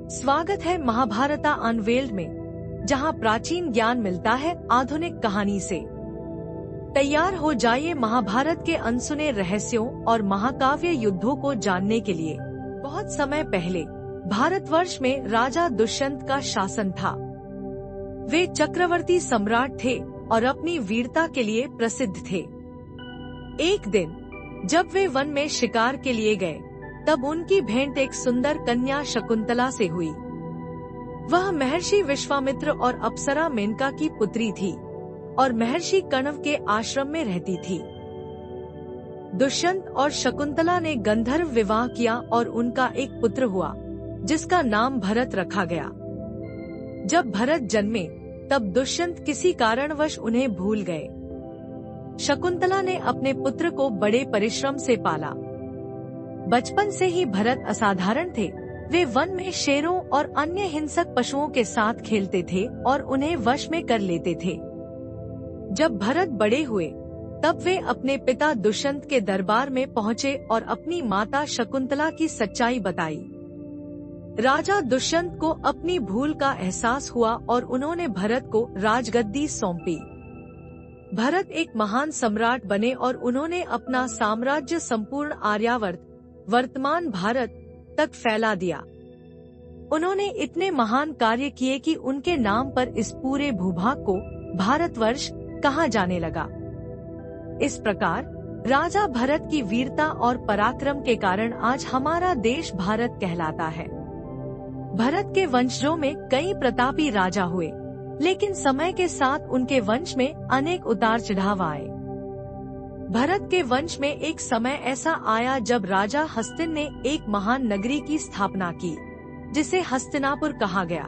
स्वागत है महाभारता अनवेल्ड में, जहां प्राचीन ज्ञान मिलता है आधुनिक कहानी से। तैयार हो जाइए महाभारत के अनसुने रहस्यों और महाकाव्य युद्धों को जानने के लिए। बहुत समय पहले भारतवर्ष में राजा दुष्यंत का शासन था। वे चक्रवर्ती सम्राट थे और अपनी वीरता के लिए प्रसिद्ध थे। एक दिन जब वे वन में शिकार के लिए गए, तब उनकी भेंट एक सुंदर कन्या शकुंतला से हुई। वह महर्षि विश्वामित्र और अप्सरा मेनका की पुत्री थी और महर्षि कण्व के आश्रम में रहती थी। दुष्यंत और शकुंतला ने गंधर्व विवाह किया और उनका एक पुत्र हुआ, जिसका नाम भरत रखा गया। जब भरत जन्मे, तब दुष्यंत किसी कारणवश उन्हें भूल गए। शकुंतला ने अपने पुत्र को बड़े परिश्रम से पाला। बचपन से ही भरत असाधारण थे। वे वन में शेरों और अन्य हिंसक पशुओं के साथ खेलते थे और उन्हें वश में कर लेते थे। जब भरत बड़े हुए, तब वे अपने पिता दुष्यंत के दरबार में पहुँचे और अपनी माता शकुंतला की सच्चाई बताई। राजा दुष्यंत को अपनी भूल का एहसास हुआ और उन्होंने भरत को राजगद्दी सौंपी। भरत एक महान सम्राट बने और उन्होंने अपना साम्राज्य संपूर्ण आर्यावर्त, वर्तमान भारत तक फैला दिया। उन्होंने इतने महान कार्य किए कि उनके नाम पर इस पूरे भूभाग को भारतवर्ष कहा जाने लगा। इस प्रकार राजा भरत की वीरता और पराक्रम के कारण आज हमारा देश भारत कहलाता है। भरत के वंशजों में कई प्रतापी राजा हुए, लेकिन समय के साथ उनके वंश में अनेक उतार चढ़ाव आए। भरत के वंश में एक समय ऐसा आया जब राजा हस्तिन ने एक महान नगरी की स्थापना की, जिसे हस्तिनापुर कहा गया।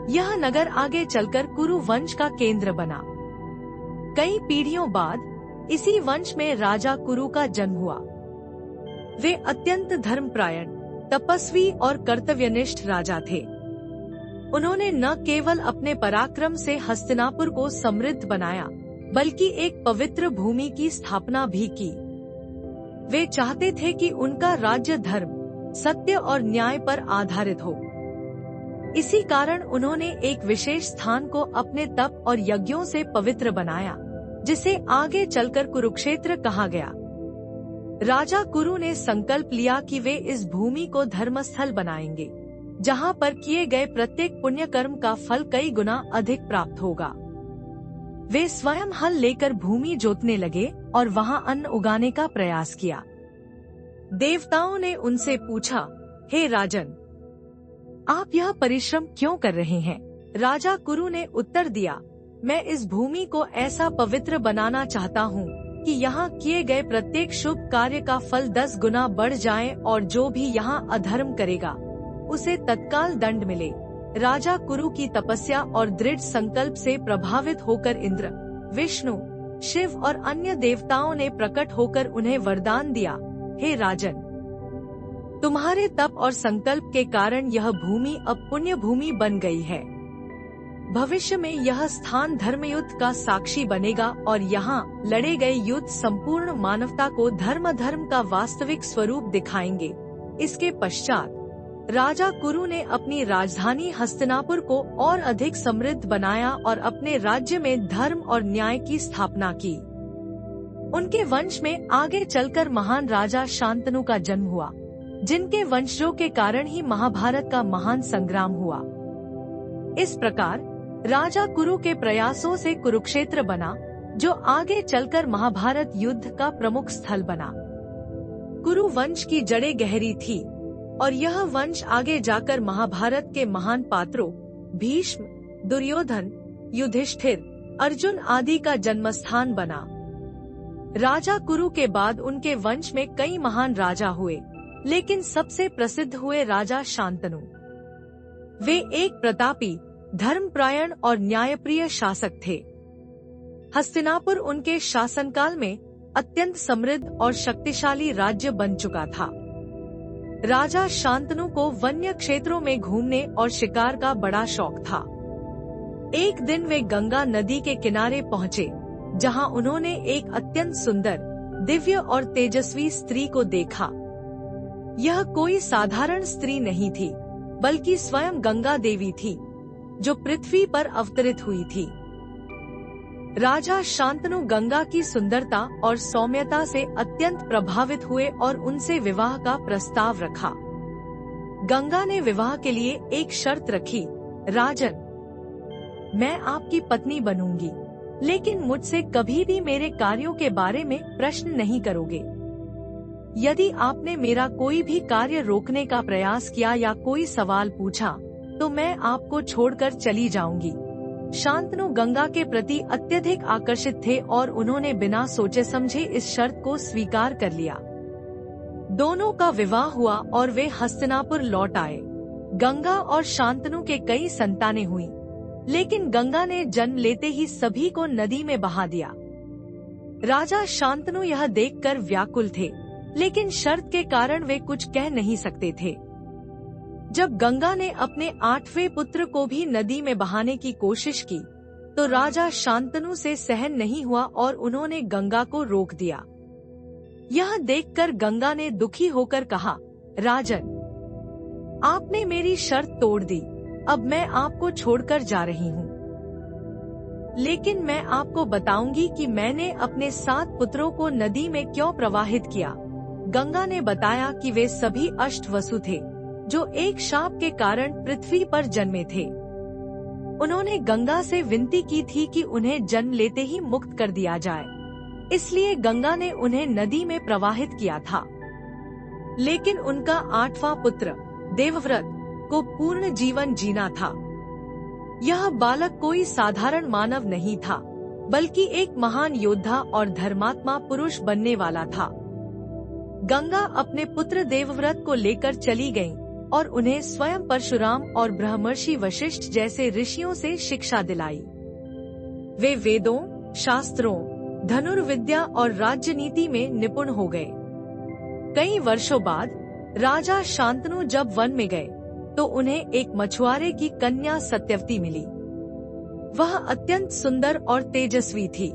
यह नगर आगे चलकर कुरु वंश का केंद्र बना। कई पीढ़ियों बाद इसी वंश में राजा कुरु का जन्म हुआ। वे अत्यंत धर्मपरायण, तपस्वी और कर्तव्यनिष्ठ राजा थे। उन्होंने न केवल अपने पराक्रम से हस्तिनापुर को समृद्ध बनाया, बल्कि एक पवित्र भूमि की स्थापना भी की। वे चाहते थे कि उनका राज्य धर्म, सत्य और न्याय पर आधारित हो। इसी कारण उन्होंने एक विशेष स्थान को अपने तप और यज्ञों से पवित्र बनाया, जिसे आगे चलकर कुरुक्षेत्र कहा गया। राजा कुरु ने संकल्प लिया कि वे इस भूमि को धर्मस्थल बनाएंगे, जहां पर किए गए प्रत्येक पुण्य कर्म का फल कई गुना अधिक प्राप्त होगा। वे स्वयं हल लेकर भूमि जोतने लगे और वहां अन्न उगाने का प्रयास किया। देवताओं ने उनसे पूछा, हे राजन, आप यह परिश्रम क्यों कर रहे हैं? राजा कुरु ने उत्तर दिया, मैं इस भूमि को ऐसा पवित्र बनाना चाहता हूँ कि यहाँ किए गए प्रत्येक शुभ कार्य का फल 10 गुना बढ़ जाए और जो भी यहाँ अधर्म करेगा, उसे तत्काल दंड मिले। राजा कुरु की तपस्या और दृढ़ संकल्प से प्रभावित होकर इंद्र, विष्णु, शिव और अन्य देवताओं ने प्रकट होकर उन्हें वरदान दिया, हे राजन, तुम्हारे तप और संकल्प के कारण यह भूमि अब पुण्य भूमि बन गई है। भविष्य में यह स्थान धर्मयुद्ध का साक्षी बनेगा और यहाँ लड़े गए युद्ध संपूर्ण मानवता को धर्म का वास्तविक स्वरूप दिखाएंगे। इसके पश्चात राजा कुरु ने अपनी राजधानी हस्तिनापुर को और अधिक समृद्ध बनाया और अपने राज्य में धर्म और न्याय की स्थापना की। उनके वंश में आगे चलकर महान राजा शांतनु का जन्म हुआ, जिनके वंशजों के कारण ही महाभारत का महान संग्राम हुआ। इस प्रकार राजा कुरु के प्रयासों से कुरुक्षेत्र बना, जो आगे चलकर महाभारत युद्ध का प्रमुख स्थल बना। कुरु वंश की जड़ें गहरी थी और यह वंश आगे जाकर महाभारत के महान पात्रों भीष्म, दुर्योधन, युधिष्ठिर, अर्जुन आदि का जन्मस्थान बना। राजा कुरु के बाद उनके वंश में कई महान राजा हुए, लेकिन सबसे प्रसिद्ध हुए राजा शांतनु। वे एक प्रतापी, धर्मपरायण और न्यायप्रिय शासक थे। हस्तिनापुर उनके शासनकाल में अत्यंत समृद्ध और शक्तिशाली राज्य बन चुका था। राजा शांतनु को वन्य क्षेत्रों में घूमने और शिकार का बड़ा शौक था। एक दिन वे गंगा नदी के किनारे पहुँचे, जहां उन्होंने एक अत्यंत सुंदर, दिव्य और तेजस्वी स्त्री को देखा। यह कोई साधारण स्त्री नहीं थी, बल्कि स्वयं गंगा देवी थी, जो पृथ्वी पर अवतरित हुई थी। राजा शांतनु गंगा की सुंदरता और सौम्यता से अत्यंत प्रभावित हुए और उनसे विवाह का प्रस्ताव रखा। गंगा ने विवाह के लिए एक शर्त रखी, राजन, मैं आपकी पत्नी बनूंगी, लेकिन मुझसे कभी भी मेरे कार्यों के बारे में प्रश्न नहीं करोगे। यदि आपने मेरा कोई भी कार्य रोकने का प्रयास किया या कोई सवाल पूछा, तो मैं आपको छोड़कर चली जाऊंगी। शांतनु गंगा के प्रति अत्यधिक आकर्षित थे और उन्होंने बिना सोचे समझे इस शर्त को स्वीकार कर लिया। दोनों का विवाह हुआ और वे हस्तिनापुर लौट आए। गंगा और शांतनु के कई संतानें हुईं, लेकिन गंगा ने जन्म लेते ही सभी को नदी में बहा दिया। राजा शांतनु यह देखकर व्याकुल थे, लेकिन शर्त के कारण वे कुछ कह नहीं सकते थे। जब गंगा ने अपने 8वें पुत्र को भी नदी में बहाने की कोशिश की, तो राजा शांतनु से सहन नहीं हुआ और उन्होंने गंगा को रोक दिया। यह देखकर गंगा ने दुखी होकर कहा, राजन, आपने मेरी शर्त तोड़ दी, अब मैं आपको छोड़कर जा रही हूँ। लेकिन मैं आपको बताऊंगी कि मैंने अपने 7 पुत्रों को नदी में क्यों प्रवाहित किया। गंगा ने बताया कि वे सभी अष्टवसु थे, जो एक शाप के कारण पृथ्वी पर जन्मे थे। उन्होंने गंगा से विनती की थी कि उन्हें जन्म लेते ही मुक्त कर दिया जाए, इसलिए गंगा ने उन्हें नदी में प्रवाहित किया था। लेकिन उनका 8वां पुत्र देवव्रत को पूर्ण जीवन जीना था। यह बालक कोई साधारण मानव नहीं था, बल्कि एक महान योद्धा और धर्मात्मा पुरुष बनने वाला था। गंगा अपने पुत्र देवव्रत को लेकर चली गईं और उन्हें स्वयं परशुराम और ब्रह्मर्षि वशिष्ठ जैसे ऋषियों से शिक्षा दिलाई। वे वेदों, शास्त्रों, धनुर्विद्या और राजनीति में निपुण हो गए। कई वर्षों बाद राजा शांतनु जब वन में गए, तो उन्हें एक मछुआरे की कन्या सत्यवती मिली। वह अत्यंत सुंदर और तेजस्वी थी।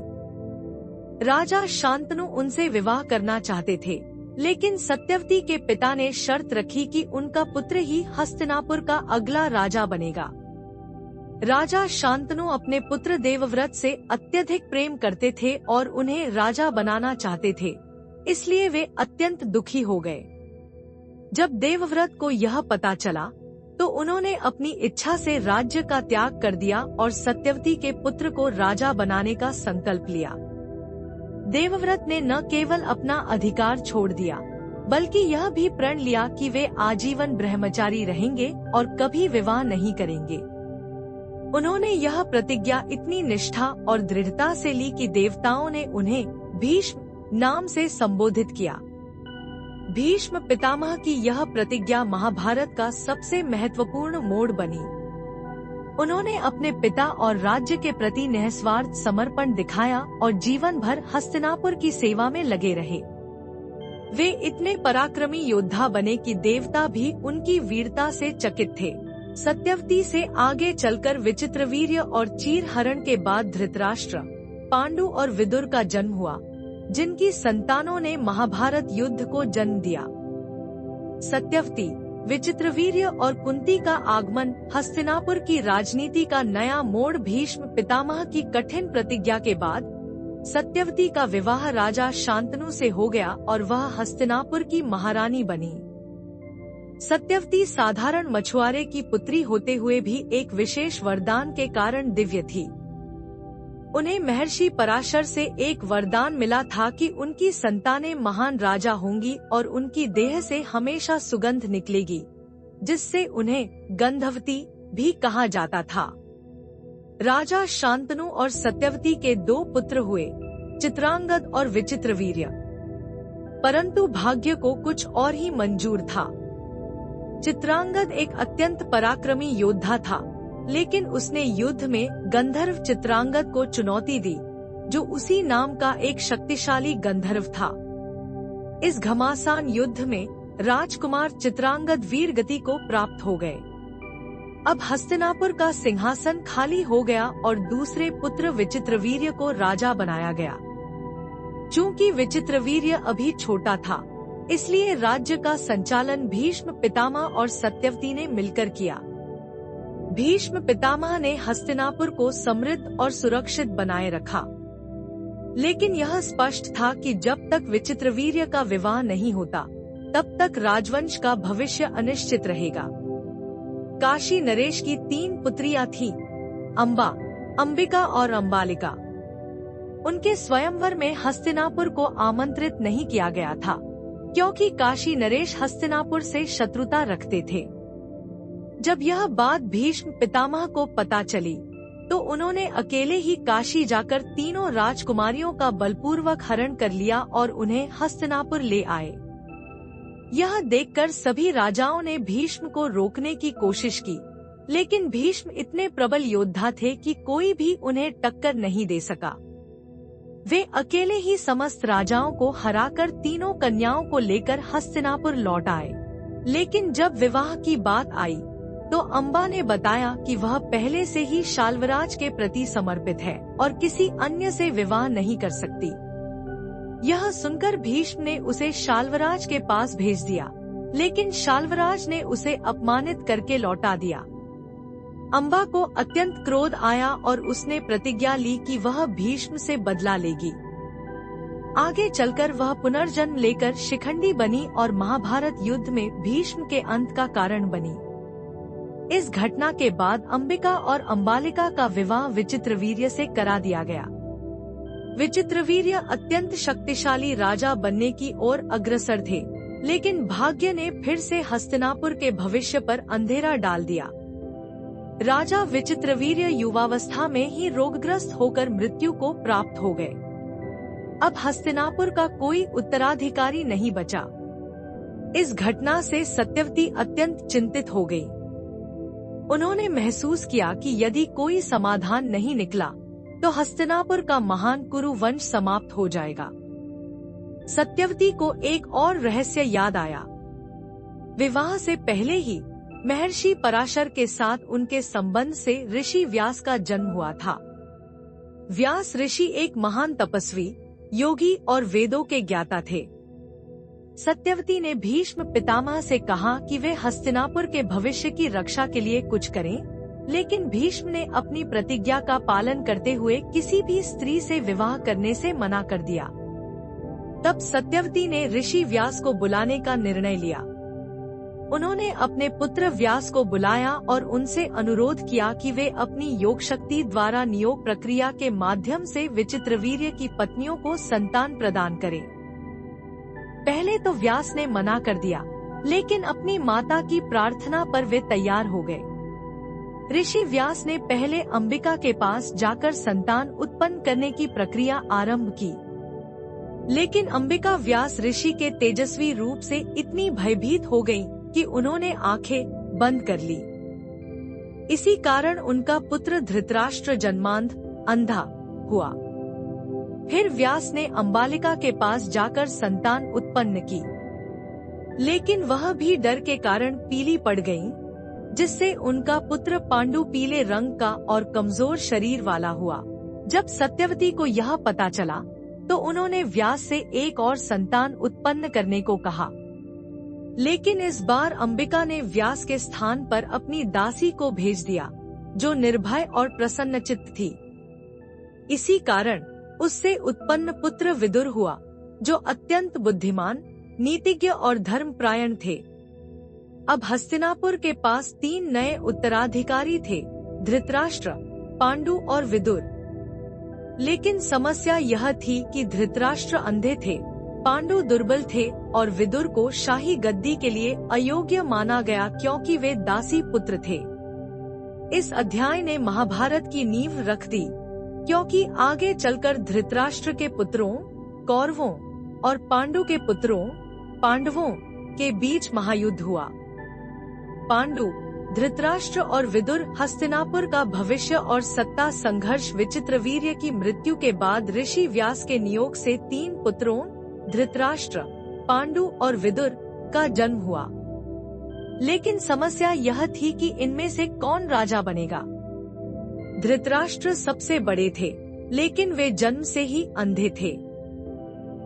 राजा शांतनु उनसे विवाह करना चाहते थे, लेकिन सत्यवती के पिता ने शर्त रखी कि उनका पुत्र ही हस्तिनापुर का अगला राजा बनेगा। राजा शांतनु अपने पुत्र देवव्रत से अत्यधिक प्रेम करते थे और उन्हें राजा बनाना चाहते थे, इसलिए वे अत्यंत दुखी हो गए। जब देवव्रत को यह पता चला, तो उन्होंने अपनी इच्छा से राज्य का त्याग कर दिया और सत्यवती के पुत्र को राजा बनाने का संकल्प लिया। देवव्रत ने न केवल अपना अधिकार छोड़ दिया, बल्कि यह भी प्रण लिया कि वे आजीवन ब्रह्मचारी रहेंगे और कभी विवाह नहीं करेंगे। उन्होंने यह प्रतिज्ञा इतनी निष्ठा और दृढ़ता से ली कि देवताओं ने उन्हें भीष्म नाम से संबोधित किया। भीष्म पितामह की यह प्रतिज्ञा महाभारत का सबसे महत्वपूर्ण मोड़ बनी। उन्होंने अपने पिता और राज्य के प्रति निस्वार्थ समर्पण दिखाया और जीवन भर हस्तिनापुर की सेवा में लगे रहे। वे इतने पराक्रमी योद्धा बने कि देवता भी उनकी वीरता से चकित थे। सत्यवती से आगे चलकर विचित्रवीर्य और चीरहरण के बाद धृतराष्ट्र, पांडु और विदुर का जन्म हुआ, जिनकी संतानों ने महाभारत युद्ध को जन्म दिया। सत्यवती, विचित्रवीर्य और कुंती का आगमन हस्तिनापुर की राजनीति का नया मोड़। भीष्म पितामह की कठिन प्रतिज्ञा के बाद सत्यवती का विवाह राजा शांतनु से हो गया और वह हस्तिनापुर की महारानी बनी। सत्यवती साधारण मछुआरे की पुत्री होते हुए भी एक विशेष वरदान के कारण दिव्य थी। उन्हें महर्षि पराशर से एक वरदान मिला था कि उनकी संतानें महान राजा होंगी और उनकी देह से हमेशा सुगंध निकलेगी, जिससे उन्हें गंधवती भी कहा जाता था। राजा शांतनु और सत्यवती के 2 पुत्र हुए, चित्रांगद और विचित्रवीर्य। परंतु भाग्य को कुछ और ही मंजूर था। चित्रांगद एक अत्यंत पराक्रमी योद्धा था, लेकिन उसने युद्ध में गंधर्व चित्रांगद को चुनौती दी, जो उसी नाम का एक शक्तिशाली गंधर्व था। इस घमासान युद्ध में राजकुमार चित्रांगद वीरगति को प्राप्त हो गए। अब हस्तिनापुर का सिंहासन खाली हो गया और दूसरे पुत्र विचित्रवीर्य को राजा बनाया गया। चूंकि विचित्रवीर्य अभी छोटा था, इसलिए राज्य का संचालन भीष्म पितामह और सत्यवती ने मिलकर किया। भीष्म पितामह ने हस्तिनापुर को समृद्ध और सुरक्षित बनाए रखा, लेकिन यह स्पष्ट था कि जब तक विचित्रवीर्य का विवाह नहीं होता तब तक राजवंश का भविष्य अनिश्चित रहेगा। काशी नरेश की 3 पुत्रियां थीं, अंबा, अंबिका और अंबालिका। उनके स्वयंवर में हस्तिनापुर को आमंत्रित नहीं किया गया था, क्योंकि काशी नरेश हस्तिनापुर से शत्रुता रखते थे। जब यह बात भीष्म पितामह को पता चली तो उन्होंने अकेले ही काशी जाकर तीनों राजकुमारियों का बलपूर्वक हरण कर लिया और उन्हें हस्तिनापुर ले आए। यह देखकर सभी राजाओं ने भीष्म को रोकने की कोशिश की, लेकिन भीष्म इतने प्रबल योद्धा थे कि कोई भी उन्हें टक्कर नहीं दे सका। वे अकेले ही समस्त राजाओं को हराकर तीनों कन्याओं को लेकर हस्तिनापुर लौट आए। लेकिन जब विवाह की बात आई तो अंबा ने बताया कि वह पहले से ही शाल्वराज के प्रति समर्पित है और किसी अन्य से विवाह नहीं कर सकती। यह सुनकर भीष्म ने उसे शाल्वराज के पास भेज दिया, लेकिन शाल्वराज ने उसे अपमानित करके लौटा दिया। अंबा को अत्यंत क्रोध आया और उसने प्रतिज्ञा ली कि वह भीष्म से बदला लेगी। आगे चलकर वह पुनर्जन्म लेकर शिखंडी बनी और महाभारत युद्ध में भीष्म के अंत का कारण बनी। इस घटना के बाद अंबिका और अंबालिका का विवाह विचित्रवीर्य से करा दिया गया। विचित्रवीर्य अत्यंत शक्तिशाली राजा बनने की ओर अग्रसर थे, लेकिन भाग्य ने फिर से हस्तिनापुर के भविष्य पर अंधेरा डाल दिया। राजा विचित्रवीर्य युवावस्था में ही रोगग्रस्त होकर मृत्यु को प्राप्त हो गए। अब हस्तिनापुर का कोई उत्तराधिकारी नहीं बचा। इस घटना से सत्यवती अत्यंत चिंतित हो गई। उन्होंने महसूस किया कि यदि कोई समाधान नहीं निकला तो हस्तिनापुर का महान कुरु वंश समाप्त हो जाएगा। सत्यवती को एक और रहस्य याद आया। विवाह से पहले ही महर्षि पराशर के साथ उनके संबंध से ऋषि व्यास का जन्म हुआ था। व्यास ऋषि एक महान तपस्वी, योगी और वेदों के ज्ञाता थे। सत्यवती ने भीष्म पितामह से कहा कि वे हस्तिनापुर के भविष्य की रक्षा के लिए कुछ करें, लेकिन भीष्म ने अपनी प्रतिज्ञा का पालन करते हुए किसी भी स्त्री से विवाह करने से मना कर दिया। तब सत्यवती ने ऋषि व्यास को बुलाने का निर्णय लिया। उन्होंने अपने पुत्र व्यास को बुलाया और उनसे अनुरोध किया कि वे अपनी योग शक्ति द्वारा नियोग प्रक्रिया के माध्यम से विचित्रवीर्य की पत्नियों को संतान प्रदान करें। पहले तो व्यास ने मना कर दिया, लेकिन अपनी माता की प्रार्थना पर वे तैयार हो गए। ऋषि व्यास ने पहले अंबिका के पास जाकर संतान उत्पन्न करने की प्रक्रिया आरंभ की, लेकिन अंबिका व्यास ऋषि के तेजस्वी रूप से इतनी भयभीत हो गयी कि उन्होंने आंखें बंद कर ली। इसी कारण उनका पुत्र धृतराष्ट्र जन्मांध अंधा हुआ। फिर व्यास ने अंबालिका के पास जाकर संतान उत्पन्न की, लेकिन वह भी डर के कारण पीली पड़ गईं, जिससे उनका पुत्र पांडु पीले रंग का और कमजोर शरीर वाला हुआ। जब सत्यवती को यह पता चला तो उन्होंने व्यास से एक और संतान उत्पन्न करने को कहा, लेकिन इस बार अंबिका ने व्यास के स्थान पर अपनी दासी को भेज दिया, जो निर्भय और प्रसन्नचित्त थी। इसी कारण उससे उत्पन्न पुत्र विदुर हुआ, जो अत्यंत बुद्धिमान, नीतिज्ञ और धर्मपरायण थे। अब हस्तिनापुर के पास 3 नए उत्तराधिकारी थे, धृतराष्ट्र, पांडु और विदुर। लेकिन समस्या यह थी कि धृतराष्ट्र अंधे थे, पांडु दुर्बल थे और विदुर को शाही गद्दी के लिए अयोग्य माना गया क्योंकि वे दासी पुत्र थे। इस अध्याय ने महाभारत की नींव रख दी, क्योंकि आगे चलकर धृतराष्ट्र के पुत्रों कौरवों और पांडु के पुत्रों पांडवों के बीच महायुद्ध हुआ। पांडु, धृतराष्ट्र और विदुर हस्तिनापुर का भविष्य और सत्ता संघर्ष। विचित्रवीर्य की मृत्यु के बाद ऋषि व्यास के नियोग से 3 पुत्रों धृतराष्ट्र, पांडु और विदुर का जन्म हुआ। लेकिन समस्या यह थी कि इनमें से कौन राजा बनेगा। धृतराष्ट्र सबसे बड़े थे, लेकिन वे जन्म से ही अंधे थे।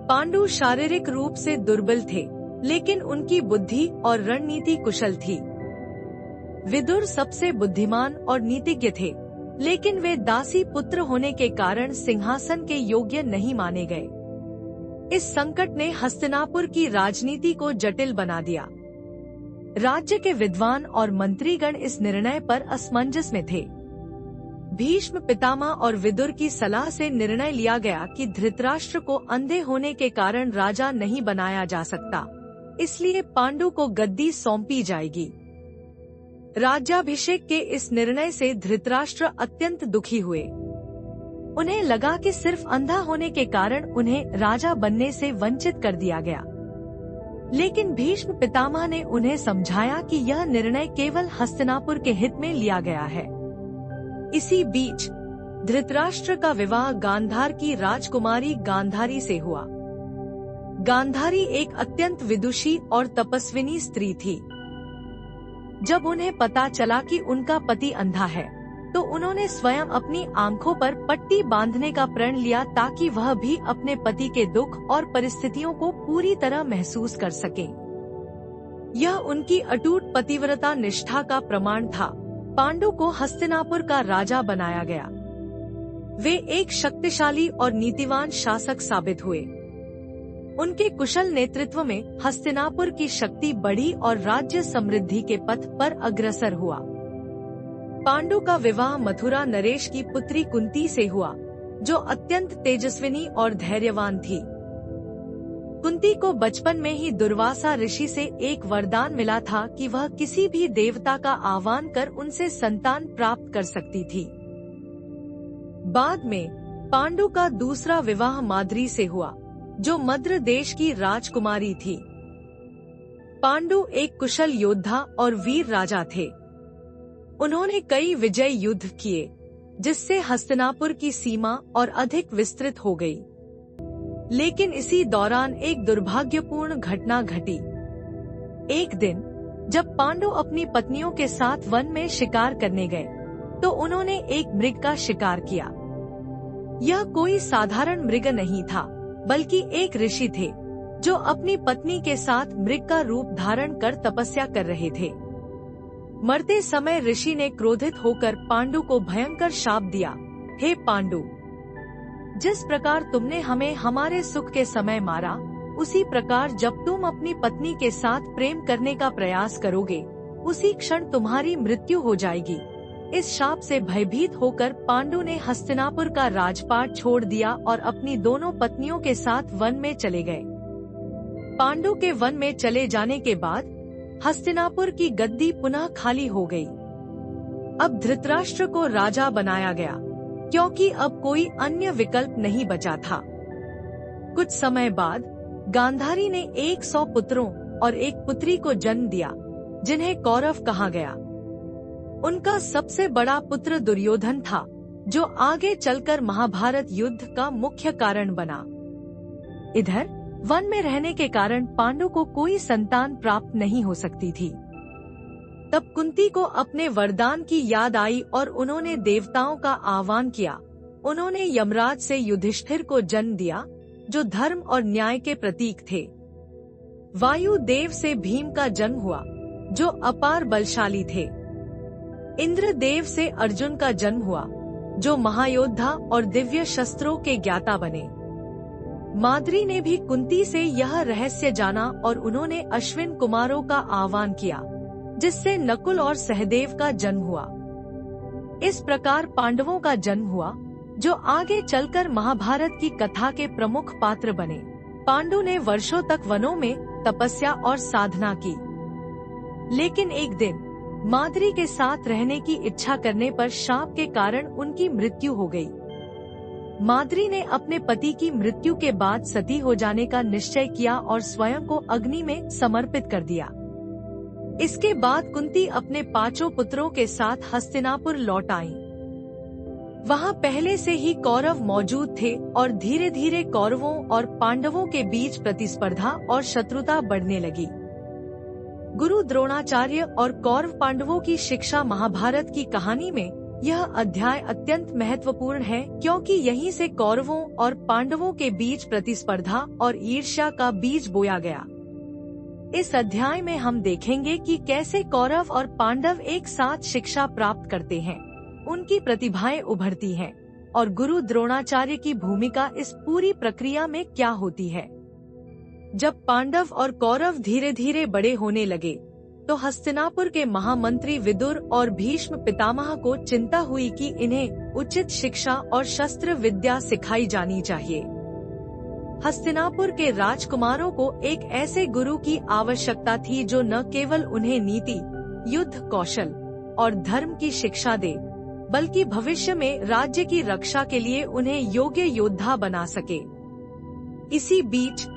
पांडु शारीरिक रूप से दुर्बल थे, लेकिन उनकी बुद्धि और रणनीति कुशल थी। विदुर सबसे बुद्धिमान और नीतिज्ञ थे, लेकिन वे दासी पुत्र होने के कारण सिंहासन के योग्य नहीं माने गए। इस संकट ने हस्तिनापुर की राजनीति को जटिल बना दिया। राज्य के विद्वान और मंत्रीगण इस निर्णय पर असमंजस में थे। भीष्म पितामह और विदुर की सलाह से निर्णय लिया गया कि धृतराष्ट्र को अंधे होने के कारण राजा नहीं बनाया जा सकता, इसलिए पांडु को गद्दी सौंपी जाएगी। राज्याभिषेक के इस निर्णय से धृतराष्ट्र अत्यंत दुखी हुए। उन्हें लगा कि सिर्फ अंधा होने के कारण उन्हें राजा बनने से वंचित कर दिया गया। लेकिन भीष्म पितामह ने उन्हें समझाया कि यह निर्णय केवल हस्तिनापुर के हित में लिया गया है। इसी बीच धृतराष्ट्र का विवाह गांधार की राजकुमारी गांधारी से हुआ। गांधारी एक अत्यंत विदुषी और तपस्विनी स्त्री थी। जब उन्हें पता चला कि उनका पति अंधा है, तो उन्होंने स्वयं अपनी आंखों पर पट्टी बांधने का प्रण लिया ताकि वह भी अपने पति के दुख और परिस्थितियों को पूरी तरह महसूस कर सके। यह उनकी अटूट पतिव्रता निष्ठा का प्रमाण था। पांडु को हस्तिनापुर का राजा बनाया गया। वे एक शक्तिशाली और नीतिवान शासक साबित हुए। उनके कुशल नेतृत्व में हस्तिनापुर की शक्ति बढ़ी और राज्य समृद्धि के पथ पर अग्रसर हुआ। पांडु का विवाह मथुरा नरेश की पुत्री कुंती से हुआ, जो अत्यंत तेजस्विनी और धैर्यवान थी। कुंती को बचपन में ही दुर्वासा ऋषि से एक वरदान मिला था कि वह किसी भी देवता का आह्वान कर उनसे संतान प्राप्त कर सकती थी। बाद में पांडु का दूसरा विवाह माद्री से हुआ, जो मद्र देश की राजकुमारी थी। पांडु एक कुशल योद्धा और वीर राजा थे। उन्होंने कई विजय युद्ध किए, जिससे हस्तिनापुर की सीमा और अधिक विस्तृत हो गई। लेकिन इसी दौरान एक दुर्भाग्यपूर्ण घटना घटी। एक दिन जब पांडु अपनी पत्नियों के साथ वन में शिकार करने गए, तो उन्होंने एक मृग का शिकार किया। यह कोई साधारण मृग नहीं था, बल्कि एक ऋषि थे, जो अपनी पत्नी के साथ मृग का रूप धारण कर तपस्या कर रहे थे। मरते समय ऋषि ने क्रोधित होकर पांडु को भयंकर शाप दिया, हे पांडु, जिस प्रकार तुमने हमें हमारे सुख के समय मारा, उसी प्रकार जब तुम अपनी पत्नी के साथ प्रेम करने का प्रयास करोगे, उसी क्षण तुम्हारी मृत्यु हो जाएगी। इस शाप से भयभीत होकर पांडु ने हस्तिनापुर का राजपाट छोड़ दिया और अपनी दोनों पत्नियों के साथ वन में चले गए। पांडु के वन में चले जाने के बाद हस्तिनापुर की गद्दी पुनः खाली हो गई। अब धृतराष्ट्र को राजा बनाया गया, क्योंकि अब कोई अन्य विकल्प नहीं बचा था। कुछ समय बाद गांधारी ने 100 पुत्रों और एक पुत्री को जन्म दिया, जिन्हें कौरव कहा गया। उनका सबसे बड़ा पुत्र दुर्योधन था, जो आगे चलकर महाभारत युद्ध का मुख्य कारण बना। इधर वन में रहने के कारण पांडु को कोई संतान प्राप्त नहीं हो सकती थी। तब कुंती को अपने वरदान की याद आई और उन्होंने देवताओं का आह्वान किया। उन्होंने यमराज से युधिष्ठिर को जन्म दिया, जो धर्म और न्याय के प्रतीक थे। वायु देव से भीम का जन्म हुआ, जो अपार बलशाली थे। इंद्र देव से अर्जुन का जन्म हुआ, जो महायोद्धा और दिव्य शस्त्रों के ज्ञाता बने। माद्री ने भी कुंती से यह रहस्य जाना और उन्होंने अश्विन कुमारों का आह्वान किया, जिससे नकुल और सहदेव का जन्म हुआ। इस प्रकार पांडवों का जन्म हुआ, जो आगे चलकर महाभारत की कथा के प्रमुख पात्र बने। पांडु ने वर्षों तक वनों में तपस्या और साधना की, लेकिन एक दिन माद्री के साथ रहने की इच्छा करने पर शाप के कारण उनकी मृत्यु हो गई। माद्री ने अपने पति की मृत्यु के बाद सती हो जाने का निश्चय किया और स्वयं को अग्नि में समर्पित कर दिया। इसके बाद कुंती अपने 5 पुत्रों के साथ हस्तिनापुर लौट आईं। वहां पहले से ही कौरव मौजूद थे और धीरे धीरे कौरवों और पांडवों के बीच प्रतिस्पर्धा और शत्रुता बढ़ने लगी। गुरु द्रोणाचार्य और कौरव पांडवों की शिक्षा महाभारत की कहानी में यह अध्याय अत्यंत महत्वपूर्ण है, क्योंकि यहीं से कौरवों और पांडवों के बीच प्रतिस्पर्धा और ईर्ष्या का बीज बोया गया। इस अध्याय में हम देखेंगे कि कैसे कौरव और पांडव एक साथ शिक्षा प्राप्त करते हैं, उनकी प्रतिभाएं उभरती हैं और गुरु द्रोणाचार्य की भूमिका इस पूरी प्रक्रिया में क्या होती है। जब पांडव और कौरव धीरे धीरे बड़े होने लगे तो हस्तिनापुर के महामंत्री विदुर और भीष्म पितामह को चिंता हुई कि इन्हें उचित शिक्षा और शस्त्र विद्या सिखाई जानी चाहिए। हस्तिनापुर के राजकुमारों को एक ऐसे गुरु की आवश्यकता थी जो न केवल उन्हें नीति, युद्ध कौशल और धर्म की शिक्षा दे, बल्कि भविष्य में राज्य की रक्षा के लिए उन्हें योग्य योद्धा बना सके। इसी बीच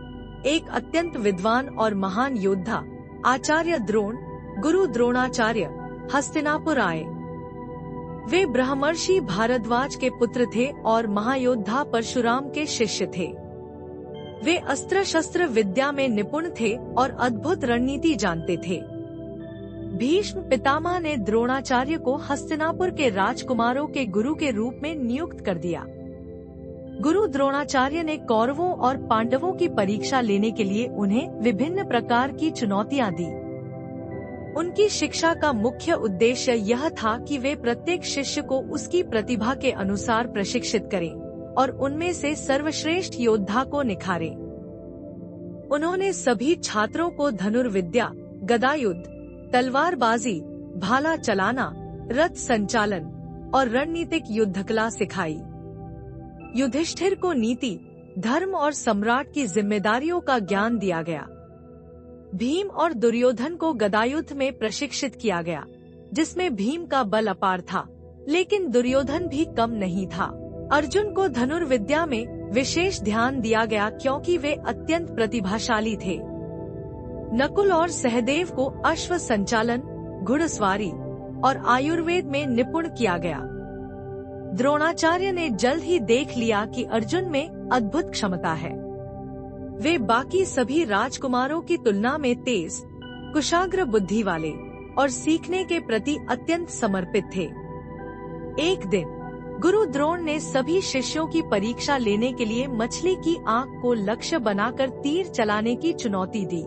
एक अत्यंत विद्वान और महान योद्धा आचार्य द्रोण, गुरु द्रोणाचार्य, हस्तिनापुर आए। वे ब्रह्मर्षि भारद्वाज के पुत्र थे और महायोद्धा परशुराम के शिष्य थे। वे अस्त्र शस्त्र विद्या में निपुण थे और अद्भुत रणनीति जानते थे। भीष्म पितामह ने द्रोणाचार्य को हस्तिनापुर के राजकुमारों के गुरु के रूप में नियुक्त कर दिया। गुरु द्रोणाचार्य ने कौरवों और पांडवों की परीक्षा लेने के लिए उन्हें विभिन्न प्रकार की चुनौतियां दी। उनकी शिक्षा का मुख्य उद्देश्य यह था कि वे प्रत्येक शिष्य को उसकी प्रतिभा के अनुसार प्रशिक्षित करें और उनमें से सर्वश्रेष्ठ योद्धा को निखारें। उन्होंने सभी छात्रों को धनुर्विद्या, गदायुद्ध, तलवारबाजी, भाला चलाना, रथ संचालन और रणनीतिक युद्धकला सिखाई। युधिष्ठिर को नीति, धर्म और सम्राट की जिम्मेदारियों का ज्ञान दिया गया। भीम और दुर्योधन को गदायुद्ध में प्रशिक्षित किया गया, जिसमें भीम का बल अपार था, लेकिन दुर्योधन भी कम नहीं था। अर्जुन को धनुर्विद्या में विशेष ध्यान दिया गया क्योंकि वे अत्यंत प्रतिभाशाली थे। नकुल और सहदेव को अश्व संचालन, घुड़सवारी और आयुर्वेद में निपुण किया गया। द्रोणाचार्य ने जल्द ही देख लिया कि अर्जुन में अद्भुत क्षमता है। वे बाकी सभी राजकुमारों की तुलना में तेज, कुशाग्र बुद्धि वाले और सीखने के प्रति अत्यंत समर्पित थे। एक दिन गुरु द्रोण ने सभी शिष्यों की परीक्षा लेने के लिए मछली की आंख को लक्ष्य बनाकर तीर चलाने की चुनौती दी।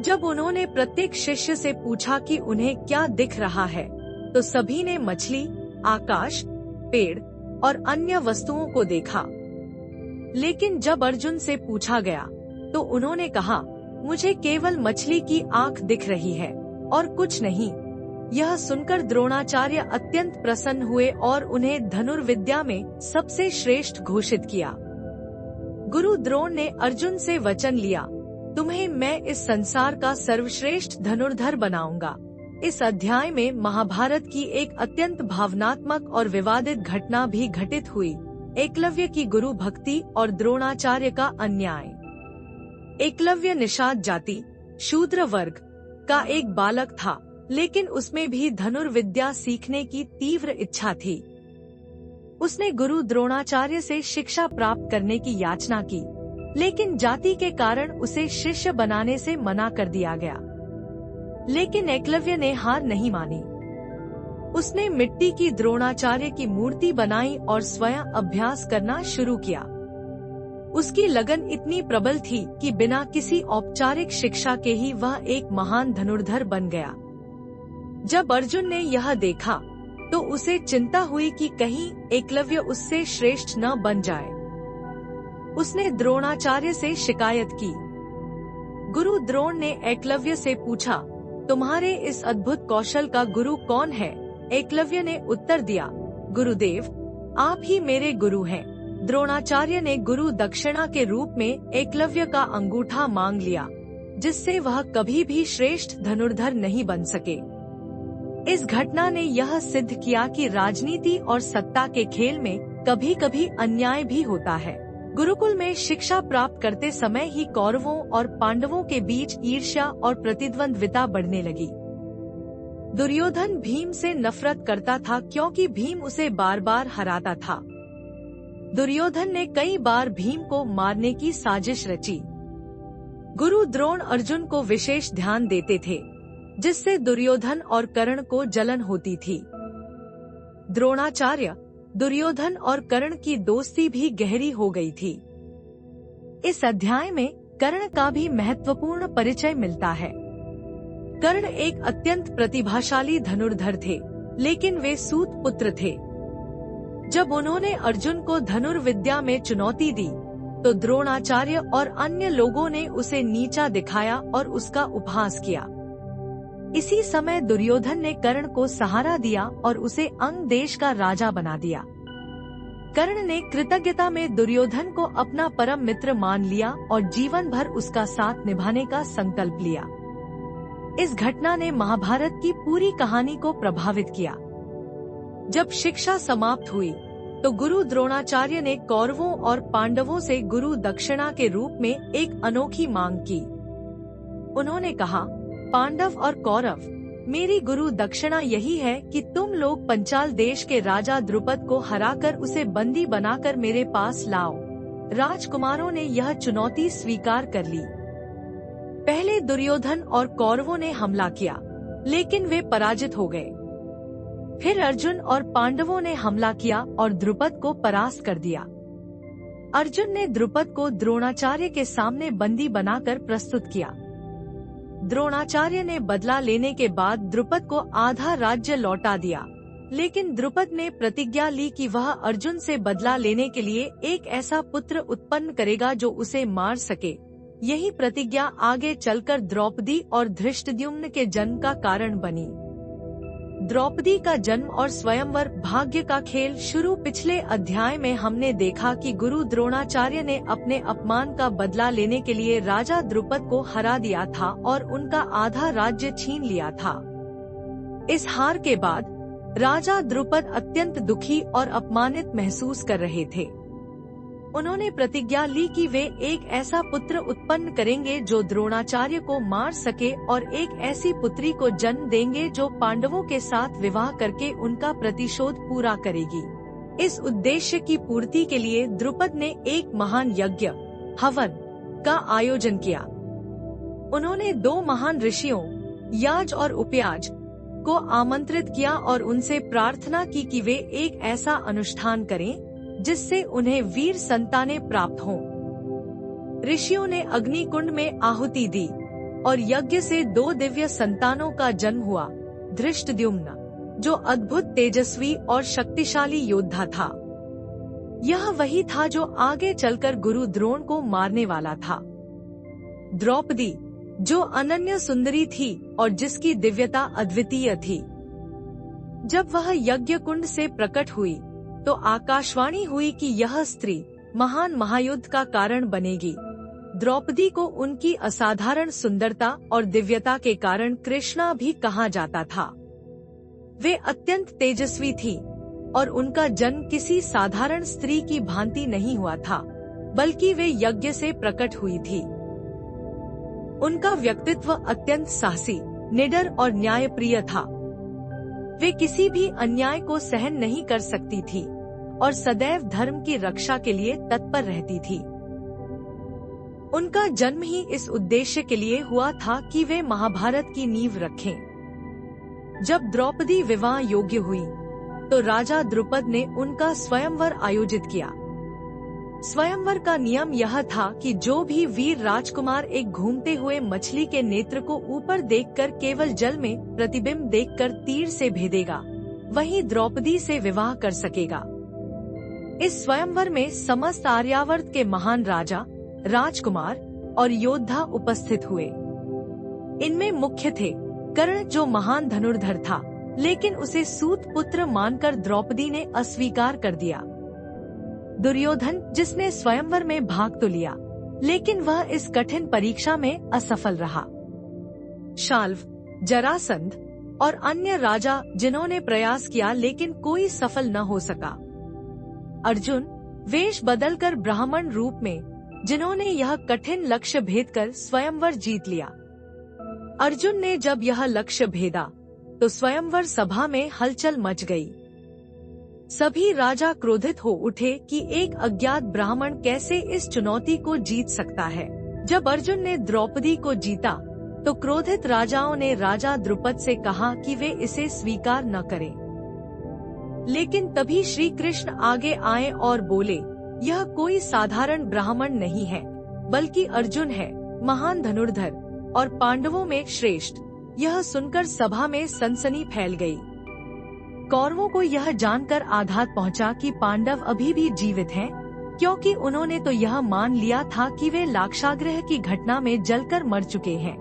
जब उन्होंने प्रत्येक शिष्य से पूछा कि उन्हें क्या दिख रहा है, तो सभी ने मछली, आकाश, पेड़ और अन्य वस्तुओं को देखा। लेकिन जब अर्जुन से पूछा गया तो उन्होंने कहा, मुझे केवल मछली की आंख दिख रही है और कुछ नहीं। यह सुनकर द्रोणाचार्य अत्यंत प्रसन्न हुए और उन्हें धनुर्विद्या में सबसे श्रेष्ठ घोषित किया। गुरु द्रोण ने अर्जुन से वचन लिया, तुम्हें मैं इस संसार का सर्वश्रेष्ठ धनुर्धर बनाऊंगा। इस अध्याय में महाभारत की एक अत्यंत भावनात्मक और विवादित घटना भी घटित हुई, एकलव्य की गुरु भक्ति और द्रोणाचार्य का अन्याय। एकलव्य निषाद जाति, शूद्र वर्ग का एक बालक था, लेकिन उसमें भी धनुर्विद्या सीखने की तीव्र इच्छा थी। उसने गुरु द्रोणाचार्य से शिक्षा प्राप्त करने की याचना की, लेकिन जाति के कारण उसे शिष्य बनाने से मना कर दिया गया। लेकिन एकलव्य ने हार नहीं मानी। उसने मिट्टी की द्रोणाचार्य की मूर्ति बनाई और स्वयं अभ्यास करना शुरू किया। उसकी लगन इतनी प्रबल थी कि बिना किसी औपचारिक शिक्षा के ही वह एक महान धनुर्धर बन गया। जब अर्जुन ने यह देखा तो उसे चिंता हुई कि कहीं एकलव्य उससे श्रेष्ठ न बन जाए। उसने द्रोणाचार्य से शिकायत की। गुरु द्रोण ने एकलव्य से पूछा, तुम्हारे इस अद्भुत कौशल का गुरु कौन है? एकलव्य ने उत्तर दिया, गुरुदेव, आप ही मेरे गुरु हैं। द्रोणाचार्य ने गुरु दक्षिणा के रूप में एकलव्य का अंगूठा मांग लिया, जिससे वह कभी भी श्रेष्ठ धनुर्धर नहीं बन सके। इस घटना ने यह सिद्ध किया कि राजनीति और सत्ता के खेल में कभी कभी अन्याय भी होता है। गुरुकुल में शिक्षा प्राप्त करते समय ही कौरवों और पांडवों के बीच ईर्ष्या और प्रतिद्वंद्विता बढ़ने लगी। दुर्योधन भीम से नफरत करता था क्योंकि भीम उसे बार बार हराता था। दुर्योधन ने कई बार भीम को मारने की साजिश रची। गुरु द्रोण अर्जुन को विशेष ध्यान देते थे, जिससे दुर्योधन और कर्ण को जलन होती थी। द्रोणाचार्य, दुर्योधन और कर्ण की दोस्ती भी गहरी हो गई थी। इस अध्याय में कर्ण का भी महत्वपूर्ण परिचय मिलता है। कर्ण एक अत्यंत प्रतिभाशाली धनुर्धर थे, लेकिन वे सूत पुत्र थे। जब उन्होंने अर्जुन को धनुर्विद्या में चुनौती दी, तो द्रोणाचार्य और अन्य लोगों ने उसे नीचा दिखाया और उसका उपहास किया। इसी समय दुर्योधन ने कर्ण को सहारा दिया और उसे अंग देश का राजा बना दिया। कर्ण ने कृतज्ञता में दुर्योधन को अपना परम मित्र मान लिया और जीवन भर उसका साथ निभाने का संकल्प लिया। इस घटना ने महाभारत की पूरी कहानी को प्रभावित किया। जब शिक्षा समाप्त हुई, तो गुरु द्रोणाचार्य ने कौरवों और पांडवों से गुरु दक्षिणा के रूप में एक अनोखी मांग की। उन्होंने कहा, पांडव और कौरव, मेरी गुरु दक्षिणा यही है कि तुम लोग पंचाल देश के राजा द्रुपद को हराकर उसे बंदी बनाकर मेरे पास लाओ। राजकुमारों ने यह चुनौती स्वीकार कर ली। पहले दुर्योधन और कौरवों ने हमला किया, लेकिन वे पराजित हो गए। फिर अर्जुन और पांडवों ने हमला किया और द्रुपद को परास्त कर दिया। अर्जुन ने द्रुपद को द्रोणाचार्य के सामने बंदी बनाकर प्रस्तुत किया। द्रोणाचार्य ने बदला लेने के बाद द्रुपद को आधा राज्य लौटा दिया, लेकिन द्रुपद ने प्रतिज्ञा ली कि वह अर्जुन से बदला लेने के लिए एक ऐसा पुत्र उत्पन्न करेगा जो उसे मार सके। यही प्रतिज्ञा आगे चलकर द्रौपदी और धृष्टद्युम्न के जन्म का कारण बनी। द्रौपदी का जन्म और स्वयंवर भाग्य का खेल शुरू। पिछले अध्याय में हमने देखा कि गुरु द्रोणाचार्य ने अपने अपमान का बदला लेने के लिए राजा द्रुपद को हरा दिया था और उनका आधा राज्य छीन लिया था। इस हार के बाद राजा द्रुपद अत्यंत दुखी और अपमानित महसूस कर रहे थे। उन्होंने प्रतिज्ञा ली कि वे एक ऐसा पुत्र उत्पन्न करेंगे जो द्रोणाचार्य को मार सके और एक ऐसी पुत्री को जन्म देंगे जो पांडवों के साथ विवाह करके उनका प्रतिशोध पूरा करेगी। इस उद्देश्य की पूर्ति के लिए द्रुपद ने एक महान यज्ञ हवन का आयोजन किया। उन्होंने 2 महान ऋषियों याज और उपयाज को आमंत्रित किया और उनसे प्रार्थना की कि वे एक ऐसा अनुष्ठान करें जिससे उन्हें वीर संतानें प्राप्त हों। ऋषियों ने अग्नि कुंड में आहुति दी और यज्ञ से 2 दिव्य संतानों का जन्म हुआ। धृष्टद्युम्न, जो अद्भुत तेजस्वी और शक्तिशाली योद्धा था, यह वही था जो आगे चलकर गुरु द्रोण को मारने वाला था। द्रौपदी, जो अनन्य सुंदरी थी और जिसकी दिव्यता अद्वितीय थी। जब वह यज्ञ कुंड से प्रकट हुई, तो आकाशवाणी हुई कि यह स्त्री महान महायुद्ध का कारण बनेगी। द्रौपदी को उनकी असाधारण सुंदरता और दिव्यता के कारण कृष्णा भी कहा जाता था। वे अत्यंत तेजस्वी थी और उनका जन्म किसी साधारण स्त्री की भांति नहीं हुआ था, बल्कि वे यज्ञ से प्रकट हुई थी। उनका व्यक्तित्व अत्यंत साहसी, निडर और न्यायप्रिय था। वे किसी भी अन्याय को सहन नहीं कर सकती थी और सदैव धर्म की रक्षा के लिए तत्पर रहती थी। उनका जन्म ही इस उद्देश्य के लिए हुआ था कि वे महाभारत की नींव रखें। जब द्रौपदी विवाह योग्य हुई, तो राजा द्रुपद ने उनका स्वयंवर आयोजित किया। स्वयंवर का नियम यह था कि जो भी वीर राजकुमार एक घूमते हुए मछली के नेत्र को ऊपर देखकर केवल जल में प्रतिबिंब देखकर तीर से भेदेगा, वही द्रौपदी से विवाह कर सकेगा। इस स्वयंवर में समस्त आर्यावर्त के महान राजा, राजकुमार और योद्धा उपस्थित हुए। इनमें मुख्य थे कर्ण, जो महान धनुर्धर था, लेकिन उसे सूत पुत्र मानकर द्रौपदी ने अस्वीकार कर दिया। दुर्योधन, जिसने स्वयंवर में भाग तो लिया, लेकिन वह इस कठिन परीक्षा में असफल रहा। शाल्व, जरासंध और अन्य राजा, जिन्होंने प्रयास किया लेकिन कोई सफल न हो सका। अर्जुन, वेश बदलकर ब्राह्मण रूप में, जिन्होंने यह कठिन लक्ष्य भेदकर स्वयंवर जीत लिया। अर्जुन ने जब यह लक्ष्य भेदा, तो स्वयंवर सभा में हलचल मच गई। सभी राजा क्रोधित हो उठे कि एक अज्ञात ब्राह्मण कैसे इस चुनौती को जीत सकता है। जब अर्जुन ने द्रौपदी को जीता, तो क्रोधित राजाओं ने राजा द्रुपद से कहा कि वे इसे स्वीकार न करें। लेकिन तभी श्री कृष्ण आगे आए और बोले, यह कोई साधारण ब्राह्मण नहीं है, बल्कि अर्जुन है महान धनुर्धर और पांडवों में श्रेष्ठ। यह सुनकर सभा में सनसनी फैल गई। कौरवों को यह जानकर आघात पहुंचा कि पांडव अभी भी जीवित हैं, क्योंकि उन्होंने तो यह मान लिया था कि वे लाक्षागृह की घटना में जलकर मर चुके हैं।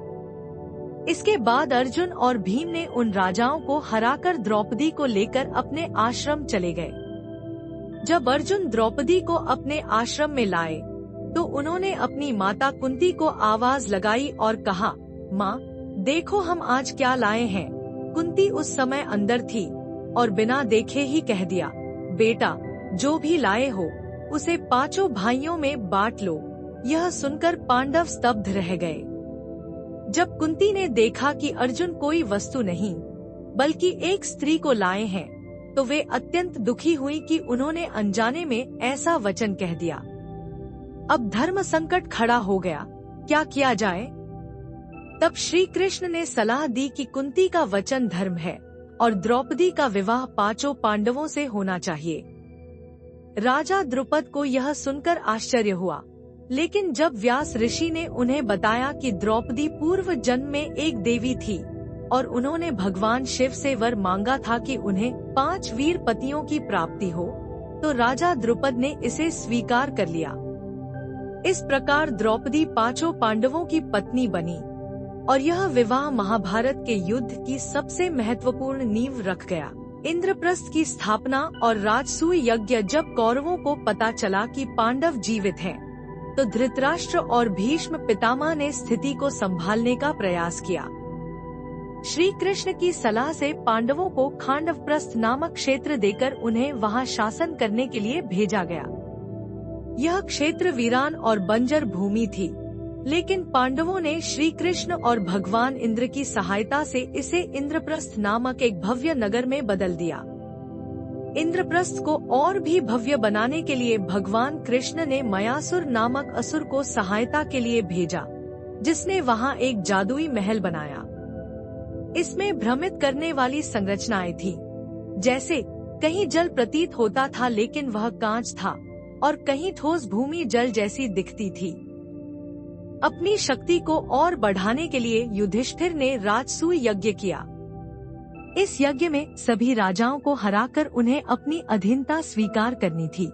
इसके बाद अर्जुन और भीम ने उन राजाओं को हराकर द्रौपदी को लेकर अपने आश्रम चले गए। जब अर्जुन द्रौपदी को अपने आश्रम में लाए तो उन्होंने अपनी माता कुंती को आवाज लगाई और कहा, माँ देखो हम आज क्या लाए हैं। कुंती उस समय अंदर थी और बिना देखे ही कह दिया, बेटा जो भी लाए हो उसे पांचों भाइयों में बांट लो। यह सुनकर पांडव स्तब्ध रह गए। जब कुंती ने देखा कि अर्जुन कोई वस्तु नहीं बल्कि एक स्त्री को लाए हैं तो वे अत्यंत दुखी हुई कि उन्होंने अनजाने में ऐसा वचन कह दिया। अब धर्म संकट खड़ा हो गया, क्या किया जाए। तब श्री कृष्ण ने सलाह दी कि कुंती का वचन धर्म है और द्रौपदी का विवाह पांचों पांडवों से होना चाहिए। राजा द्रुपद को यह सुनकर आश्चर्य हुआ, लेकिन जब व्यास ऋषि ने उन्हें बताया कि द्रौपदी पूर्व जन्म में एक देवी थी और उन्होंने भगवान शिव से वर मांगा था कि उन्हें 5 वीर पतियों की प्राप्ति हो, तो राजा द्रुपद ने इसे स्वीकार कर लिया। इस प्रकार द्रौपदी पांचों पांडवों की पत्नी बनी और यह विवाह महाभारत के युद्ध की सबसे महत्वपूर्ण नींव रख गया। इंद्रप्रस्थ की स्थापना और राजसूय यज्ञ। जब कौरवों को पता चला कि पांडव जीवित हैं, तो धृतराष्ट्र और भीष्म पितामह ने स्थिति को संभालने का प्रयास किया। श्री कृष्ण की सलाह से पांडवों को खांडवप्रस्थ नामक क्षेत्र देकर उन्हें वहां शासन करने के लिए भेजा गया। यह क्षेत्र वीरान और बंजर भूमि थी, लेकिन पांडवों ने श्री कृष्ण और भगवान इंद्र की सहायता से इसे इंद्रप्रस्थ नामक एक भव्य नगर में बदल दिया। इंद्रप्रस्थ को और भी भव्य बनाने के लिए भगवान कृष्ण ने मयासुर नामक असुर को सहायता के लिए भेजा, जिसने वहां एक जादुई महल बनाया। इसमें भ्रमित करने वाली संरचनाएं थी, जैसे कहीं जल प्रतीत होता था लेकिन वह कांच था और कहीं ठोस भूमि जल जैसी दिखती थी। अपनी शक्ति को और बढ़ाने के लिए युधिष्ठिर ने राजसूय यज्ञ किया। इस यज्ञ में सभी राजाओं को हराकर उन्हें अपनी अधीनता स्वीकार करनी थी।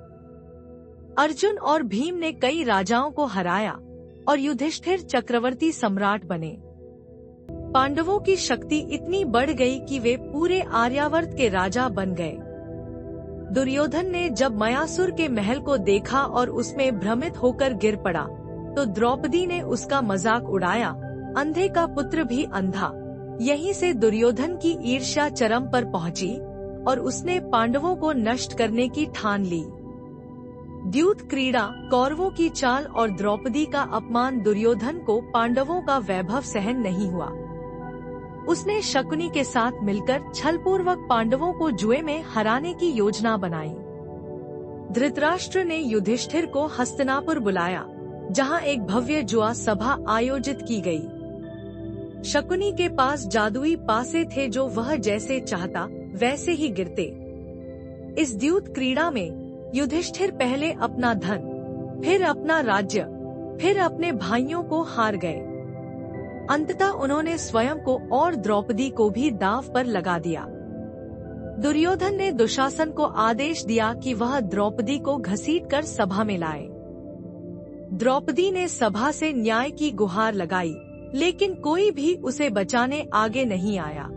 अर्जुन और भीम ने कई राजाओं को हराया और युधिष्ठिर चक्रवर्ती सम्राट बने। पांडवों की शक्ति इतनी बढ़ गई कि वे पूरे आर्यावर्त के राजा बन गए। दुर्योधन ने जब मयासुर के महल को देखा और उसमें भ्रमित होकर गिर पड़ा, तो द्रौपदी ने उसका मजाक उड़ाया, अंधे का पुत्र भी अंधा। यहीं से दुर्योधन की ईर्ष्या चरम पर पहुंची और उसने पांडवों को नष्ट करने की ठान ली। द्यूत क्रीड़ा, कौरवों की चाल और द्रौपदी का अपमान। दुर्योधन को पांडवों का वैभव सहन नहीं हुआ। उसने शकुनी के साथ मिलकर छलपूर्वक पांडवों को जुए में हराने की योजना बनाई। धृतराष्ट्र ने युधिष्ठिर को हस्तिनापुर बुलाया, जहां एक भव्य जुआ सभा आयोजित की गई। शकुनी के पास जादुई पासे थे जो वह जैसे चाहता वैसे ही गिरते। इस द्यूत क्रीड़ा में युधिष्ठिर पहले अपना धन, फिर अपना राज्य, फिर अपने भाइयों को हार गए। अंततः उन्होंने स्वयं को और द्रौपदी को भी दांव पर लगा दिया। दुर्योधन ने दुशासन को आदेश दिया कि वह द्रौपदी को घसीटकर सभा में लाए। द्रौपदी ने सभा से न्याय की गुहार लगाई, लेकिन कोई भी उसे बचाने आगे नहीं आया।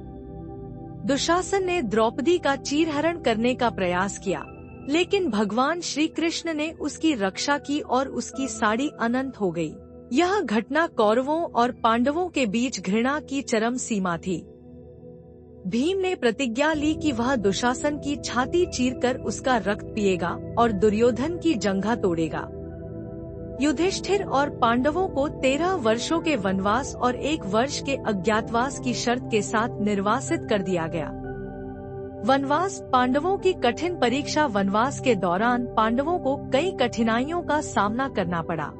दुशासन ने द्रौपदी का चीरहरण करने का प्रयास किया, लेकिन भगवान श्री कृष्ण ने उसकी रक्षा की और उसकी साड़ी अनंत हो गई। यह घटना कौरवों और पांडवों के बीच घृणा की चरम सीमा थी। भीम ने प्रतिज्ञा ली कि वह दुशासन की छाती चीरकर उसका रक्त पिएगा और दुर्योधन की जंघा तोड़ेगा। युधिष्ठिर और पांडवों को 13 वर्षों के वनवास और 1 वर्ष के अज्ञातवास की शर्त के साथ निर्वासित कर दिया गया। वनवास, पांडवों की कठिन परीक्षा। वनवास के दौरान पांडवों को कई कठिनाइयों का सामना करना पड़ा।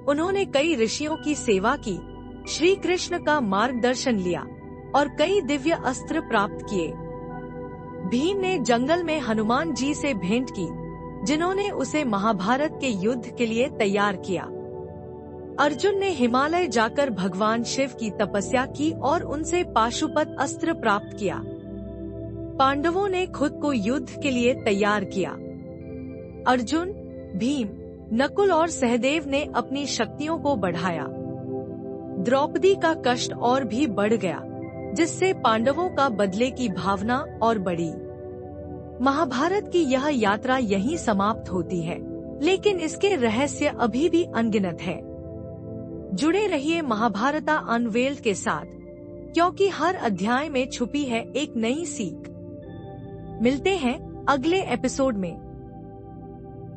उन्होंने कई ऋषियों की सेवा की, श्री कृष्ण का मार्गदर्शन लिया और कई दिव्य अस्त्र प्राप्त किए। भीम ने जंगल में हनुमान जी से भेंट की, जिन्होंने उसे महाभारत के युद्ध के लिए तैयार किया। अर्जुन ने हिमालय जाकर भगवान शिव की तपस्या की और उनसे पाशुपत अस्त्र प्राप्त किया। पांडवों ने खुद को युद्ध के लिए तैयार किया। अर्जुन, भीम, नकुल और सहदेव ने अपनी शक्तियों को बढ़ाया। द्रौपदी का कष्ट और भी बढ़ गया, जिससे पांडवों का बदले की भावना और बढ़ी। महाभारत की यह यात्रा यहीं समाप्त होती है, लेकिन इसके रहस्य अभी भी अनगिनत है। जुड़े रहिए महाभारता अनवेल्ड के साथ, क्योंकि हर अध्याय में छुपी है एक नई सीख। मिलते हैं अगले एपिसोड में।